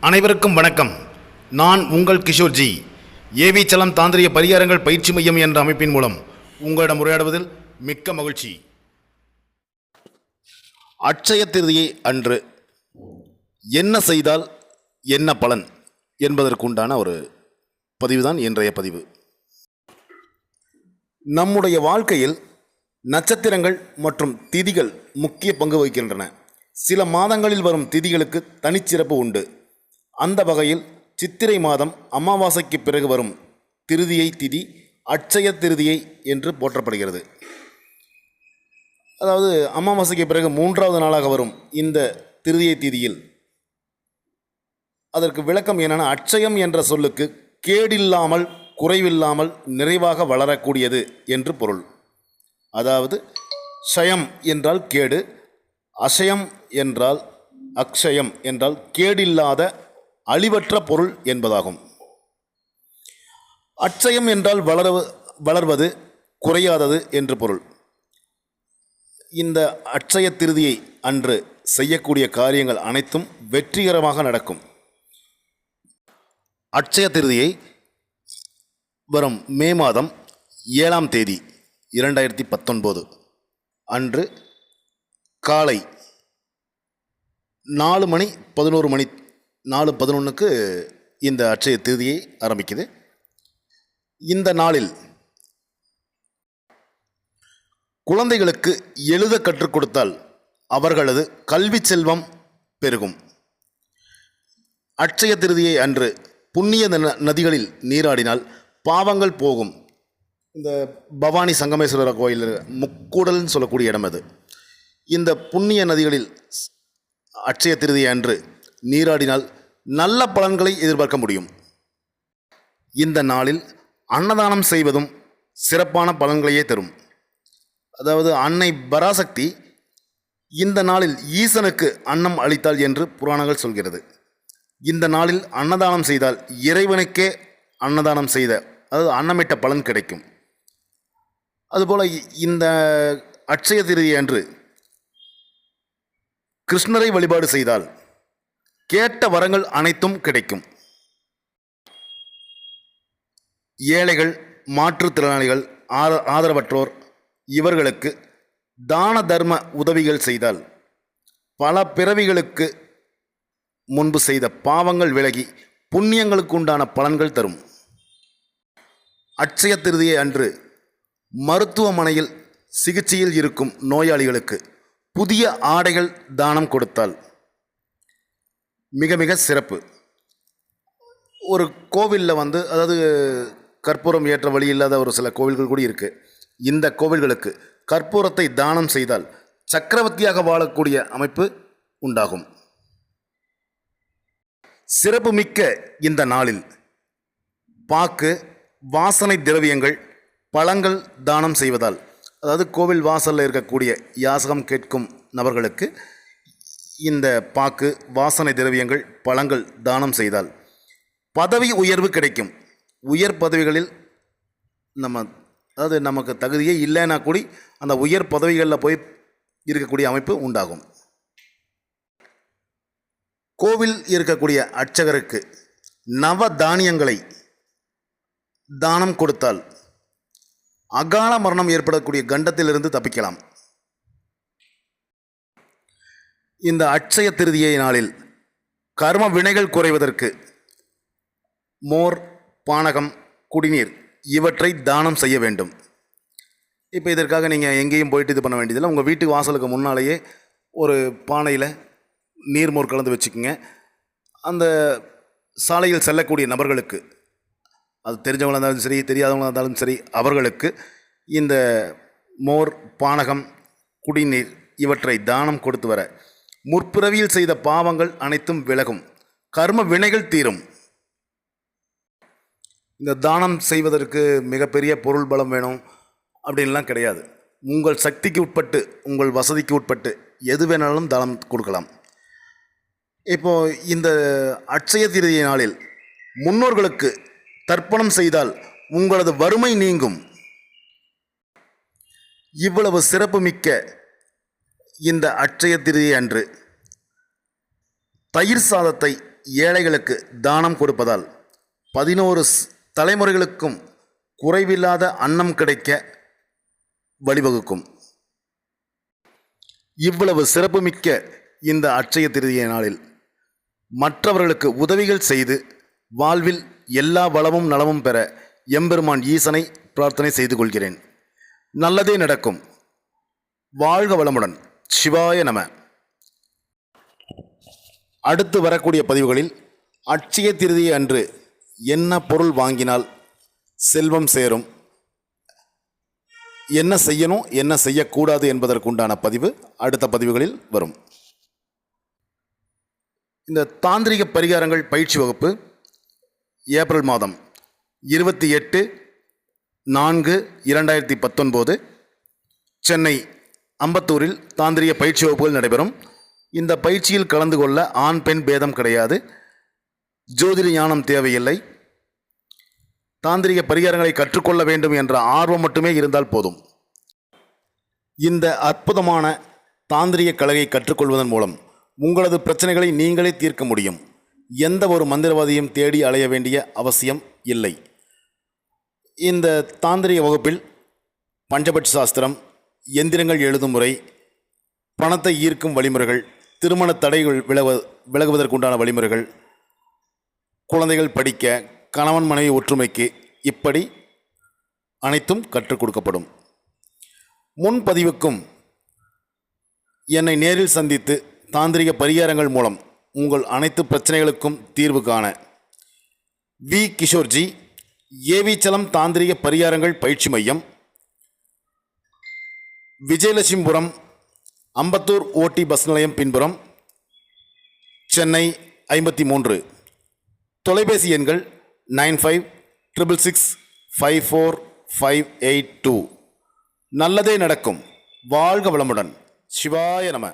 அனைவருக்கும் வணக்கம். நான் உங்கள் கிஷோர்ஜி. ஏவி சலம் தாந்திரிய பரிகாரங்கள் பயிற்சி மையம் என்ற அமைப்பின் மூலம் உங்களிடம் உரையாடுவதில் மிக்க மகிழ்ச்சி. அட்சய திருதியை அன்று என்ன செய்தால் என்ன பலன் என்பதற்குண்டான ஒரு பதிவுதான் இன்றைய பதிவு. நம்முடைய வாழ்க்கையில் நட்சத்திரங்கள் மற்றும் திதிகள் முக்கிய பங்கு வகிக்கின்றன. சில மாதங்களில் வரும் திதிகளுக்கு தனிச்சிறப்பு உண்டு. அந்த வகையில் சித்திரை மாதம் அமாவாசைக்கு பிறகு வரும் திருதியை திதி அட்சய திருதியை என்று போற்றப்படுகிறது. அதாவது அமாவாசைக்கு பிறகு 3வது நாளாக வரும் இந்த திருதியை திதியில் அதற்கு விளக்கம் என்னென்னா, அட்சயம் என்ற சொல்லுக்கு கேடில்லாமல் குறைவில்லாமல் நிறைவாக வளரக்கூடியது என்று பொருள். அதாவது ஷயம் என்றால் கேடு, அஷயம் என்றால் அக்ஷயம் என்றால் கேடில்லாத அழிவற்ற பொருள் என்பதாகும். அட்சயம் என்றால் வளர்வது குறையாதது என்று பொருள். இந்த அட்சய திருதியை அன்று செய்யக்கூடிய காரியங்கள் அனைத்தும் வெற்றிகரமாக நடக்கும். அட்சய திருதியை வரும் மே மாதம் 7ஆம் தேதி 2019 அன்று காலை 4 மணி 11 மணி 4:11க்கு இந்த அட்சய திருதியை ஆரம்பிக்குது. இந்த நாளில் குழந்தைகளுக்கு எழுத கற்றுக் கொடுத்தால் அவர்களது கல்வி செல்வம் பெருகும். அட்சய திருதியை அன்று புண்ணிய நதிகளில் நீராடினால் பாவங்கள் போகும். இந்த பவானி சங்கமேஸ்வரர் கோயில் முக்கூடல்னு சொல்லக்கூடிய இடம் அது. இந்த புண்ணிய நதிகளில் அட்சய திருதியை அன்று நீராடினால் நல்ல பலன்களை எதிர்பார்க்க முடியும். இந்த நாளில் அன்னதானம் செய்வதும் சிறப்பான பலன்களையே தரும். அதாவது அன்னை பராசக்தி இந்த நாளில் ஈசனுக்கு அன்னம் அளித்தாள் என்று புராணங்கள் சொல்கிறது. இந்த நாளில் அன்னதானம் செய்தால் இறைவனுக்கே அன்னதானம் செய்த, அதாவது அன்னமிட்ட பலன் கிடைக்கும். அதுபோல் இந்த அட்சய திருதியை அன்று கிருஷ்ணரை வழிபாடு செய்தால் கேட்ட வரங்கள் அனைத்தும் கிடைக்கும். ஏழைகள், மாற்றுத்திறனாளிகள், ஆதரவற்றோர் இவர்களுக்கு தான தர்ம உதவிகள் செய்தால் பல பிறவிகளுக்கு முன்பு செய்த பாவங்கள் விலகி புண்ணியங்களுக்கு உண்டான பலன்கள் தரும். அட்சய திருதியை அன்று மருத்துவமனையில் சிகிச்சையில் இருக்கும் நோயாளிகளுக்கு புதிய ஆடைகள் தானம் கொடுத்தால் மிக மிக சிறப்பு. ஒரு கோவிலில் அதாவது கற்பூரம் ஏற்ற வழி இல்லாத ஒரு சில கோவில்கள் கூட இருக்குது. இந்த கோவில்களுக்கு கற்பூரத்தை தானம் செய்தால் சக்கரவர்த்தியாக வாழக்கூடிய அமைப்பு உண்டாகும். சிறப்பு மிக்க இந்த நாளில் பாக்கு, வாசனை திரவியங்கள், பழங்கள் தானம் செய்வதால், அதாவது கோவில் வாசலில் இருக்கக்கூடிய யாசகம் கேட்கும் நபர்களுக்கு இந்த பாக்கு, வாசனை திரவியங்கள், பழங்கள் தானம் செய்தால் பதவி உயர்வு கிடைக்கும். உயர் பதவிகளில் அதாவது நமக்கு தகுதியே இல்லைன்னா கூடி அந்த உயர் பதவிகளில் போய் இருக்கக்கூடிய அமைப்பு உண்டாகும். கோவில் இருக்கக்கூடிய அர்ச்சகருக்கு நவ தானியங்களை தானம் கொடுத்தால் அகால மரணம் ஏற்படக்கூடிய கண்டத்திலிருந்து தப்பிக்கலாம். இந்த அட்சய திருதியை நாளில் கர்ம வினைகள் குறைவதற்கு மோர், பானகம், குடிநீர் இவற்றை தானம் செய்ய வேண்டும். இப்போ இதற்காக நீங்கள் எங்கேயும் போயிட்டு இது பண்ண வேண்டியதில்லை. உங்கள் வீட்டு வாசலுக்கு முன்னாலேயே ஒரு பானையில் நீர்மோர் கலந்து வச்சுக்கோங்க. அந்த சாலையில் செல்லக்கூடிய நபர்களுக்கு, அது தெரிஞ்சவங்களாக இருந்தாலும் சரி, தெரியாதவங்களாக இருந்தாலும் சரி, அவர்களுக்கு இந்த மோர், பானகம், குடிநீர் இவற்றை தானம் கொடுத்து வர முற்பிறவியில் செய்த பாவங்கள் அனைத்தும் விலகும், கர்ம வினைகள் தீரும். இந்த தானம் செய்வதற்கு மிகப்பெரிய பொருள் பலம் வேணும் அப்படின்லாம் கிடையாது. உங்கள் சக்திக்கு உட்பட்டு, உங்கள் வசதிக்கு உட்பட்டு எது வேணாலும் தானம் கொடுக்கலாம். இப்போது இந்த அட்சய திருதியை நாளில் முன்னோர்களுக்கு தர்ப்பணம் செய்தால் உங்களது வறுமை நீங்கும். இவ்வளவு சிறப்புமிக்க இந்த அட்சய திருதியை அன்று தயிர் சாதத்தை ஏழைகளுக்கு தானம் கொடுப்பதால் 11 தலைமுறைகளுக்கும் குறைவில்லாத அன்னம் கிடைக்க வழிவகுக்கும். இவ்வளவு சிறப்புமிக்க இந்த அட்சய திருதியை நாளில் மற்றவர்களுக்கு உதவிகள் செய்து வாழ்வில் எல்லா வளமும் நலமும் பெற எம்பெருமான் ஈசனை பிரார்த்தனை செய்து கொள்கிறேன். நல்லதே நடக்கும். வாழ்க வளமுடன். சிவாய நம. அடுத்து வரக்கூடிய பதிவுகளில் அட்சய திருதியை அன்று என்ன பொருள் வாங்கினால் செல்வம் சேரும், என்ன செய்யணும் என்ன செய்யக்கூடாது என்பதற்குண்டான பதிவு அடுத்த பதிவுகளில் வரும். இந்த தாந்திரிக பரிகாரங்கள் பயிற்சி வகுப்பு ஏப்ரல் மாதம் 28/4/2019 சென்னை அம்பத்தூரில் தாந்திரிக பயிற்சி வகுப்புகள் நடைபெறும். இந்த பயிற்சியில் கலந்து கொள்ள ஆண் பெண் பேதம் கிடையாது. ஜோதிட ஞானம் தேவையில்லை. தாந்திரிக பரிகாரங்களை கற்றுக்கொள்ள வேண்டும் என்ற ஆர்வம் மட்டுமே இருந்தால் போதும். இந்த அற்புதமான தாந்திரிக கலையை கற்றுக்கொள்வதன் மூலம் உங்களது பிரச்சனைகளை நீங்களே தீர்க்க முடியும். எந்த ஒரு மந்திரவாதியும் தேடி அலைய வேண்டிய அவசியம் இல்லை. இந்த தாந்திரிக வகுப்பில் பஞ்சபட்ச சாஸ்திரம், எந்திரங்கள் எழுதும் முறை, பணத்தை ஈர்க்கும் வழிமுறைகள், திருமண தடைகள் விலகுவதற்குண்டான வழிமுறைகள், குழந்தைகள் படிக்க, கணவன் மனைவி ஒற்றுமைக்கு, இப்படி அனைத்தும் கற்றுக் கொடுக்கப்படும். முன்பதிவுக்கும் என்னை நேரில் சந்தித்து தாந்திரிக பரிகாரங்கள் மூலம் உங்கள் அனைத்து பிரச்சனைகளுக்கும் தீர்வு காண வி. கிஷோர்ஜி, ஏவிச்சலம் தாந்திரிக பரிகாரங்கள் பயிற்சி மையம், விஜயலட்சுமிபுரம், அம்பத்தூர் ஓடி பஸ் நிலையம் பின்புறம், சென்னை 53. தொலைபேசி எண்கள் 9566654582. நல்லதே நடக்கும். வாழ்க வளமுடன். சிவாய நம.